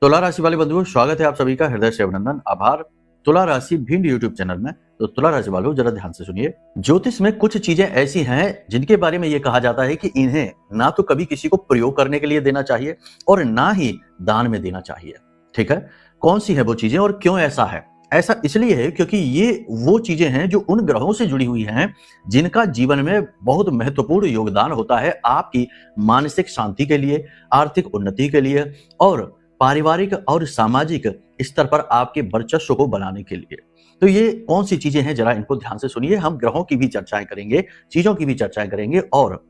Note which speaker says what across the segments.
Speaker 1: तुला राशि वाले बंधुओं, स्वागत है आप सभी का हृदय से अभिनंदन, आभार। तुला राशि भिंड यूट्यूब चैनल में। तो तुला राशि वालों, जरा ध्यान से सुनिए। ज्योतिष में कुछ चीजें ऐसी हैं जिनके बारे में ये कहा जाता है कि इन्हें ना तो कभी किसी को प्रयोग करने के लिए देना चाहिए और ना ही दान में देना चाहिए। ठीक है, कौन सी है वो चीजें और क्यों ऐसा है? ऐसा इसलिए है क्योंकि ये वो चीजें हैं जो उन ग्रहों से जुड़ी हुई हैं जिनका जीवन में बहुत महत्वपूर्ण योगदान होता है आपकी मानसिक शांति के लिए, आर्थिक उन्नति के लिए और पारिवारिक और सामाजिक स्तर पर आपके वर्चस्व को बनाने के लिए। तो ये कौन सी चीजें हैं, जरा इनको ध्यान से सुनिए। हम ग्रहों की भी चर्चाएं करेंगे, चीजों की भी चर्चाएं करेंगे और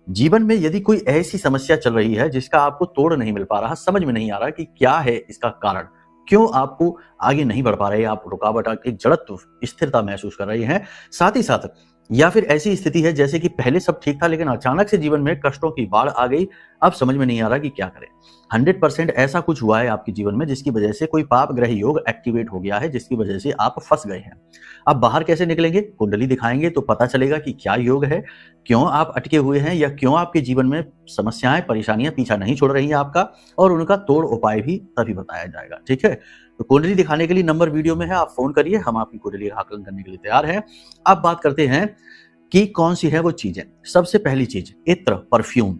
Speaker 1: जीवन में यदि कोई ऐसी समस्या चल रही है जिसका आपको तोड़ नहीं मिल पा रहा, समझ में नहीं आ रहा कि क्या है इसका कारण, क्यों आपको आगे नहीं बढ़ पा रहे, आप रुकावट, एक जड़त्व, स्थिरता महसूस कर रहे हैं, साथ ही साथ या फिर ऐसी स्थिति है जैसे कि पहले सब ठीक था लेकिन अचानक से जीवन में कष्टों की बाढ़ आ गई, अब समझ में नहीं आ रहा कि क्या करें। 100% ऐसा कुछ हुआ है आपके जीवन में जिसकी वजह से कोई पाप ग्रह योग एक्टिवेट हो गया है, जिसकी वजह से आप फंस गए हैं। अब बाहर कैसे निकलेंगे? कुंडली दिखाएंगे तो पता चलेगा कि क्या योग है, क्यों आप अटके हुए हैं या क्यों आपके जीवन में समस्याएं, परेशानियां पीछा नहीं छोड़ रही हैं आपका, और उनका तोड़ उपाय भी तभी बताया जाएगा। ठीक है, तो कुंडली दिखाने के लिए नंबर वीडियो में है, आप फोन करिए, हम आपकी कुंडली का आकलन करने के लिए तैयार हैं। अब बात करते हैं कि कौन सी है वो चीजें। सबसे पहली चीज, इत्र, परफ्यूम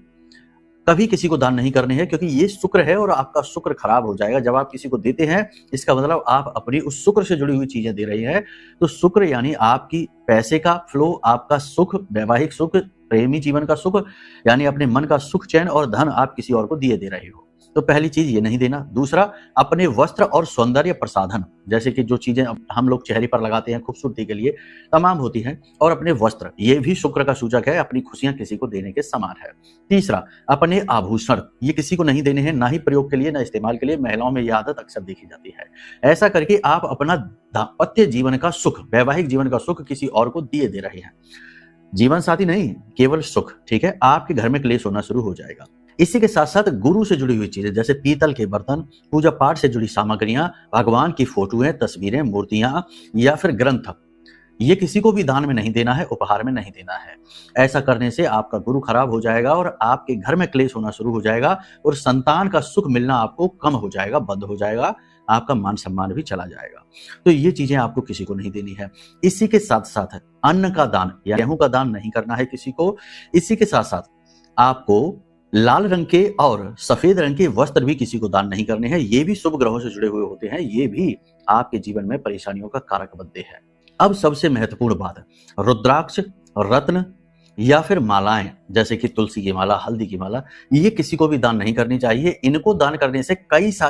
Speaker 1: कभी किसी को दान नहीं करने हैं क्योंकि ये शुक्र है और आपका शुक्र खराब हो जाएगा। जब आप किसी को देते हैं इसका मतलब आप अपनी उस शुक्र से जुड़ी हुई चीजें दे रही हैं। तो शुक्र यानी आपकी पैसे का फ्लो, आपका सुख, वैवाहिक सुख, प्रेमी जीवन का सुख, यानी अपने मन का सुख, चैन और धन आप किसी और को दिए दे रहे हो। तो पहली चीज ये नहीं देना। दूसरा, अपने वस्त्र और सौंदर्य प्रसाधन, जैसे कि जो चीजें हम लोग चेहरे पर लगाते हैं खूबसूरती के लिए, तमाम होती हैं, और अपने वस्त्र, ये भी शुक्र का सूचक है, अपनी खुशियां किसी को देने के समान है। तीसरा, अपने आभूषण, ये किसी को नहीं देने हैं, ना ही प्रयोग के लिए, ना इस्तेमाल के लिए। महिलाओं में यह आदत अक्सर देखी जाती है। ऐसा करके आप अपना दाम्पत्य जीवन का सुख, वैवाहिक जीवन का सुख किसी और को दिए दे रहे हैं। जीवन साथी नहीं, केवल सुख। ठीक है, आपके घर में क्लेश होना शुरू हो जाएगा। इसी के साथ साथ गुरु से जुड़ी हुई चीजें, जैसे पीतल के बर्तन, पूजा पाठ से जुड़ी सामग्रियां, भगवान की फोटोएं, तस्वीरें, मूर्तियां या फिर ग्रंथ, ये किसी को भी दान में नहीं देना है, उपहार में नहीं देना है। ऐसा करने से आपका गुरु खराब हो जाएगा और आपके घर में क्लेश होना शुरू हो जाएगा और संतान का सुख मिलना आपको कम हो जाएगा, बंद हो जाएगा, आपका मान सम्मान भी चला जाएगा। तो ये चीजें आपको किसी को नहीं देनी है। इसी के साथ साथ अन्न का दान या गेहूं का दान नहीं करना है किसी को। इसी के साथ साथ आपको लाल रंग के और सफेद रंग के वस्त्र भी किसी को दान नहीं करने हैं। ये भी शुभ ग्रहों से जुड़े हुए होते हैं, ये भी आपके जीवन में परेशानियों का कारक बनते हैं। अब सबसे महत्वपूर्ण बात, रुद्राक्ष, रत्न या फिर मालाएं, जैसे कि तुलसी की माला, हल्दी की माला, ये किसी को भी दान नहीं करनी चाहिए। इनको दान करने से कई सारे